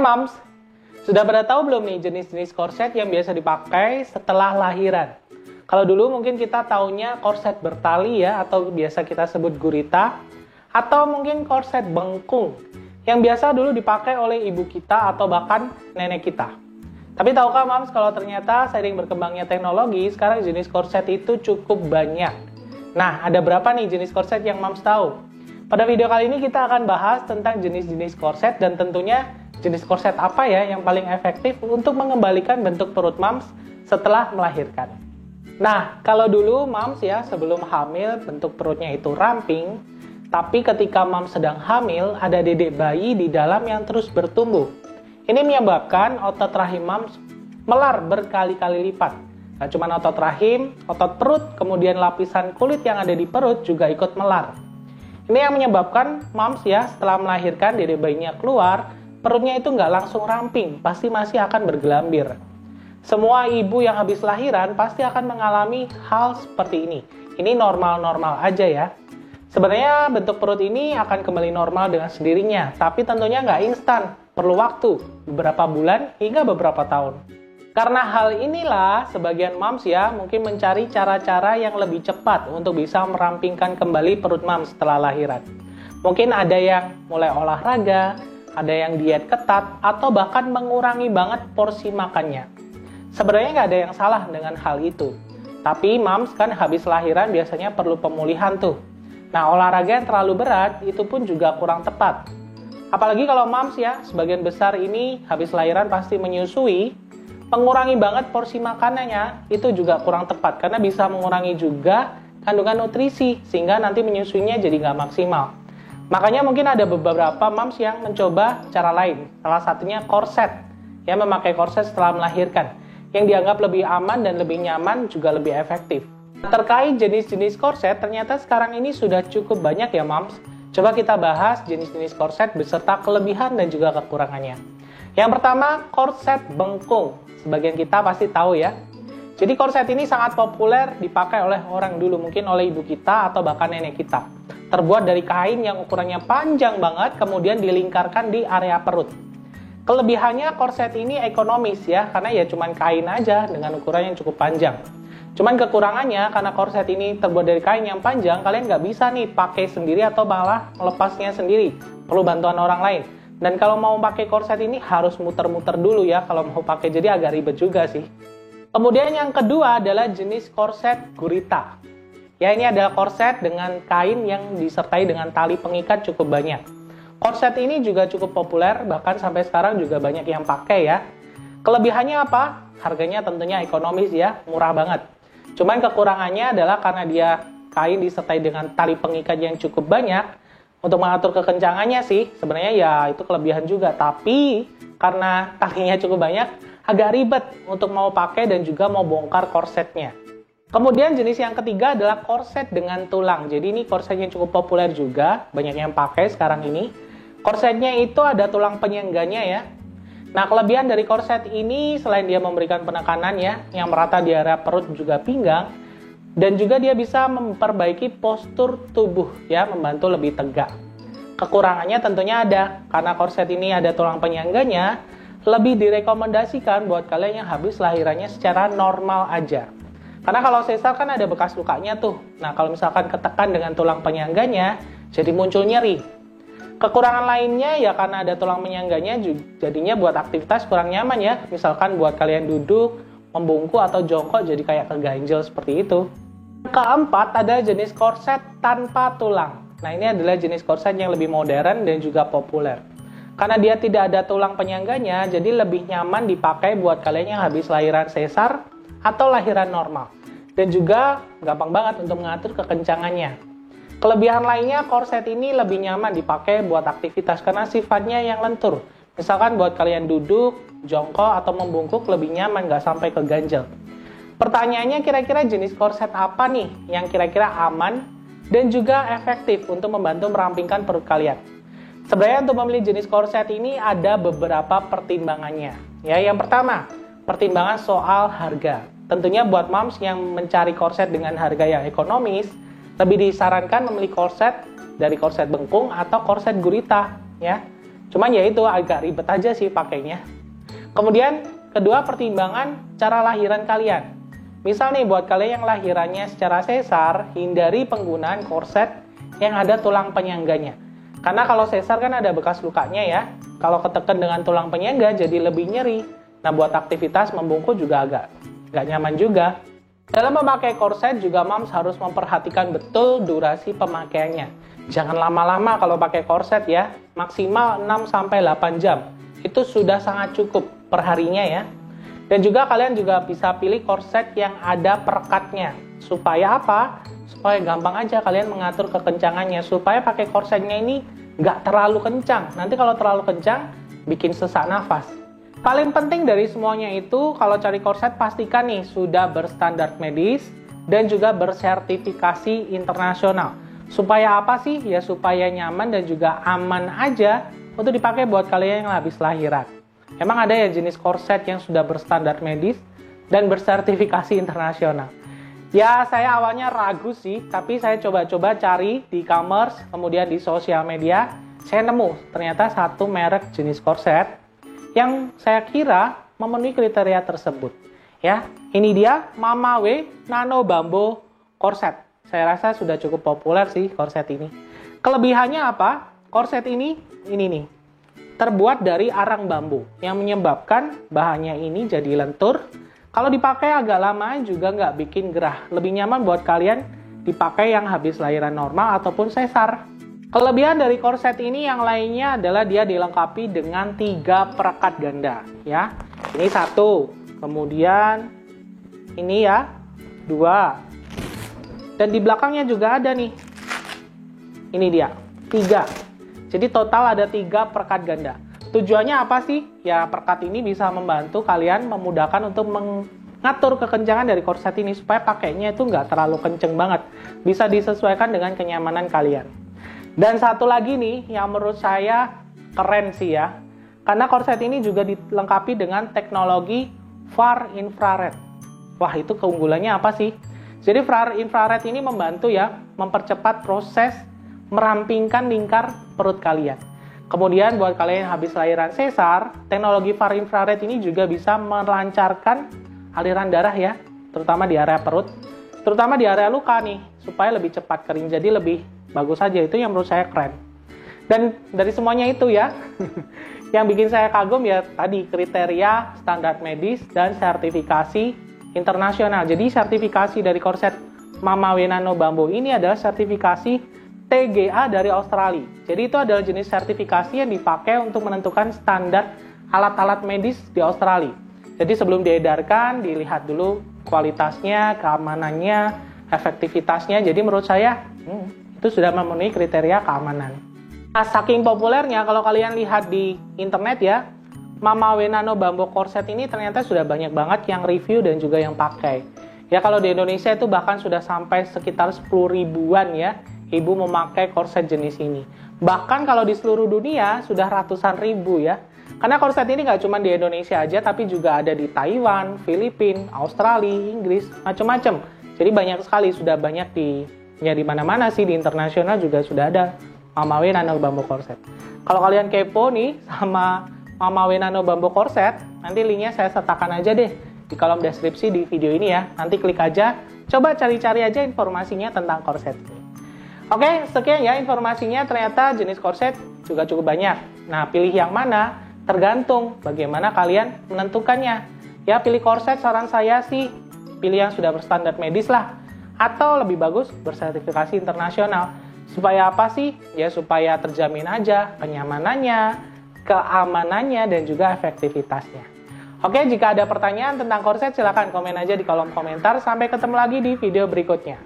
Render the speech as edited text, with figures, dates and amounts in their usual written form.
Moms, sudah pada tahu belum nih jenis-jenis korset yang biasa dipakai setelah lahiran? Kalau dulu mungkin kita taunya korset bertali ya, atau biasa kita sebut gurita, atau mungkin korset bengkung, yang biasa dulu dipakai oleh ibu kita atau bahkan nenek kita. Tapi tahukah Moms kalau ternyata seiring berkembangnya teknologi, sekarang jenis korset itu cukup banyak. Nah, ada berapa nih jenis korset yang Moms tahu? Pada video kali ini kita akan bahas tentang jenis-jenis korset dan tentunya jenis korset apa ya yang paling efektif untuk mengembalikan bentuk perut Moms setelah melahirkan. Nah, kalau dulu Moms ya sebelum hamil bentuk perutnya itu ramping, tapi ketika Moms sedang hamil ada dedek bayi di dalam yang terus bertumbuh. Ini menyebabkan otot rahim Moms melar berkali-kali lipat. Nah, cuma otot rahim, otot perut, kemudian lapisan kulit yang ada di perut juga ikut melar. Ini yang menyebabkan Moms ya setelah melahirkan dedek bayinya keluar, perutnya itu nggak langsung ramping, pasti masih akan bergelambir. Semua ibu yang habis lahiran pasti akan mengalami hal seperti ini. Ini normal-normal aja ya. Sebenarnya bentuk perut ini akan kembali normal dengan sendirinya, tapi tentunya nggak instan, perlu waktu, beberapa bulan hingga beberapa tahun. Karena hal inilah, sebagian Moms ya mungkin mencari cara-cara yang lebih cepat untuk bisa merampingkan kembali perut Moms setelah lahiran. Mungkin ada yang mulai olahraga, ada yang diet ketat, atau bahkan mengurangi banget porsi makannya. Sebenarnya nggak ada yang salah dengan hal itu. Tapi Moms kan habis lahiran biasanya perlu pemulihan tuh. Nah, olahraga yang terlalu berat itu pun juga kurang tepat. Apalagi kalau Moms ya, sebagian besar ini habis lahiran pasti menyusui, mengurangi banget porsi makanannya itu juga kurang tepat. Karena bisa mengurangi juga kandungan nutrisi, sehingga nanti menyusuinya jadi nggak maksimal. Makanya mungkin ada beberapa Moms yang mencoba cara lain. Salah satunya korset, ya memakai korset setelah melahirkan, yang dianggap lebih aman dan lebih nyaman juga lebih efektif. Terkait jenis-jenis korset, ternyata sekarang ini sudah cukup banyak ya Moms. Coba kita bahas jenis-jenis korset beserta kelebihan dan juga kekurangannya. Yang pertama, korset bengkung. Sebagian kita pasti tahu ya. Jadi korset ini sangat populer dipakai oleh orang dulu, mungkin oleh ibu kita atau bahkan nenek kita. Terbuat dari kain yang ukurannya panjang banget, kemudian dilingkarkan di area perut. Kelebihannya korset ini ekonomis ya, karena ya cuman kain aja dengan ukuran yang cukup panjang. Cuman kekurangannya, karena korset ini terbuat dari kain yang panjang, kalian nggak bisa nih pakai sendiri atau malah melepasnya sendiri. Perlu bantuan orang lain. Dan kalau mau pakai korset ini harus muter-muter dulu ya, kalau mau pakai, jadi agak ribet juga sih. Kemudian yang kedua adalah jenis korset gurita. Ya, ini adalah korset dengan kain yang disertai dengan tali pengikat cukup banyak. Korset ini juga cukup populer, bahkan sampai sekarang juga banyak yang pakai ya. Kelebihannya apa? Harganya tentunya ekonomis ya, murah banget. Cuman kekurangannya adalah karena dia kain disertai dengan tali pengikat yang cukup banyak, untuk mengatur kekencangannya sih, sebenarnya ya itu kelebihan juga. Tapi karena talinya cukup banyak, agak ribet untuk mau pakai dan juga mau bongkar korsetnya. Kemudian jenis yang ketiga adalah korset dengan tulang. Jadi ini korset yang cukup populer juga, banyak yang pakai sekarang ini. Korsetnya itu ada tulang penyengganya ya. Nah, kelebihan dari korset ini selain dia memberikan penekanan ya, yang merata di area perut juga pinggang, dan juga dia bisa memperbaiki postur tubuh ya, membantu lebih tegak. Kekurangannya tentunya ada, karena korset ini ada tulang penyangganya, lebih direkomendasikan buat kalian yang habis lahirannya secara normal aja. Karena kalau sesar kan ada bekas lukanya tuh. Nah, kalau misalkan ketekan dengan tulang penyangganya, jadi muncul nyeri. Kekurangan lainnya ya karena ada tulang penyangganya, jadinya buat aktivitas kurang nyaman ya. Misalkan buat kalian duduk, membungkuk atau jongkok jadi kayak keganjel seperti itu. Keempat ada jenis korset tanpa tulang. Nah, ini adalah jenis korset yang lebih modern dan juga populer. Karena dia tidak ada tulang penyangganya, jadi lebih nyaman dipakai buat kalian yang habis lahiran sesar atau lahiran normal. Dan juga gampang banget untuk mengatur kekencangannya. Kelebihan lainnya, korset ini lebih nyaman dipakai buat aktivitas karena sifatnya yang lentur. Misalkan buat kalian duduk, jongkok, atau membungkuk lebih nyaman, nggak sampai keganjel. Pertanyaannya, kira-kira jenis korset apa nih yang kira-kira aman dan juga efektif untuk membantu merampingkan perut kalian? Sebenarnya untuk memilih jenis korset ini ada beberapa pertimbangannya. Ya, yang pertama, pertimbangan soal harga. Tentunya buat moms yang mencari korset dengan harga yang ekonomis, lebih disarankan memilih korset dari korset bengkung atau korset gurita, ya. Cuman ya itu agak ribet aja sih pakainya. Kemudian kedua, pertimbangan cara lahiran kalian. Misal nih buat kalian yang lahirannya secara sesar, hindari penggunaan korset yang ada tulang penyangganya. Karena kalau sesar kan ada bekas lukanya ya. Kalau ketekan dengan tulang penyangga jadi lebih nyeri. Nah buat aktivitas membungkuk juga agak nggak nyaman juga. Dalam memakai korset juga moms harus memperhatikan betul durasi pemakaiannya. Jangan lama-lama kalau pakai korset ya, maksimal 6-8 jam. Itu sudah sangat cukup perharinya ya. Dan juga kalian juga bisa pilih korset yang ada perekatnya. Supaya apa? Supaya gampang aja kalian mengatur kekencangannya. Supaya pakai korsetnya ini nggak terlalu kencang. Nanti kalau terlalu kencang, bikin sesak nafas. Paling penting dari semuanya itu, kalau cari korset pastikan nih sudah berstandar medis dan juga bersertifikasi internasional. Supaya apa sih? Ya supaya nyaman dan juga aman aja untuk dipakai buat kalian yang habis lahiran. Emang ada ya jenis korset yang sudah berstandar medis dan bersertifikasi internasional. Ya saya awalnya ragu sih, tapi saya coba-coba cari di e-commerce, kemudian di sosial media, saya nemu ternyata satu merek jenis korset yang saya kira memenuhi kriteria tersebut. Ya, ini dia Mama W Nano Bambo Korset. Saya rasa sudah cukup populer sih korset ini. Kelebihannya apa? Korset ini nih, terbuat dari arang bambu yang menyebabkan bahannya ini jadi lentur. Kalau dipakai agak lama juga nggak bikin gerah. Lebih nyaman buat kalian dipakai yang habis lahiran normal ataupun sesar. Kelebihan dari korset ini yang lainnya adalah dia dilengkapi dengan 3 perekat ganda ya. Ini 1, kemudian ini ya 2. Dan di belakangnya juga ada nih. Ini dia, 3. Jadi total ada 3 perekat ganda. Tujuannya apa sih? Ya perekat ini bisa membantu kalian memudahkan untuk mengatur kekencangan dari korset ini supaya pakainya itu nggak terlalu kenceng banget. Bisa disesuaikan dengan kenyamanan kalian. Dan satu lagi nih yang menurut saya keren sih ya. Karena korset ini juga dilengkapi dengan teknologi far infrared. Wah itu keunggulannya apa sih? Jadi far infrared ini membantu ya mempercepat proses merampingkan lingkar perut kalian. Kemudian buat kalian yang habis lahiran sesar, teknologi far infrared ini juga bisa melancarkan aliran darah ya, terutama di area perut, terutama di area luka nih, supaya lebih cepat kering. Jadi lebih bagus aja, itu yang menurut saya keren. Dan dari semuanya itu ya, yang bikin saya kagum ya tadi kriteria standar medis dan sertifikasi internasional. Jadi sertifikasi dari korset Mama W Nano Bambo ini adalah sertifikasi TGA dari Australia. Jadi itu adalah jenis sertifikasi yang dipakai untuk menentukan standar alat-alat medis di Australia. Jadi sebelum diedarkan, dilihat dulu kualitasnya, keamanannya, efektivitasnya. Jadi menurut saya itu sudah memenuhi kriteria keamanan. Nah, saking populernya kalau kalian lihat di internet ya, Mama W Nano Bambo Korset ini ternyata sudah banyak banget yang review dan juga yang pakai. Ya kalau di Indonesia itu bahkan sudah sampai sekitar 10 ribuan ya ibu memakai korset jenis ini. Bahkan kalau di seluruh dunia sudah ratusan ribu ya. Karena korset ini nggak cuma di Indonesia aja, tapi juga ada di Taiwan, Filipina, Australia, Inggris, macam-macam. Jadi banyak sekali, sudah banyak di mana-mana sih, di internasional juga sudah ada Mama W Nano Bambo Korset. Kalau kalian kepo nih sama Mama W Nano Bambo Korset, nanti linknya saya sertakan aja deh di kolom deskripsi di video ini ya. Nanti klik aja, coba cari-cari aja informasinya tentang korset ini. Oke, sekian ya informasinya. Ternyata jenis korset juga cukup banyak. Nah, pilih yang mana? Tergantung bagaimana kalian menentukannya. Ya, pilih korset saran saya sih pilih yang sudah berstandar medis lah. Atau lebih bagus bersertifikasi internasional. Supaya apa sih? Ya supaya terjamin aja kenyamanannya, keamanannya, dan juga efektivitasnya. Oke, jika ada pertanyaan tentang korset silahkan komen aja di kolom komentar. Sampai ketemu lagi di video berikutnya.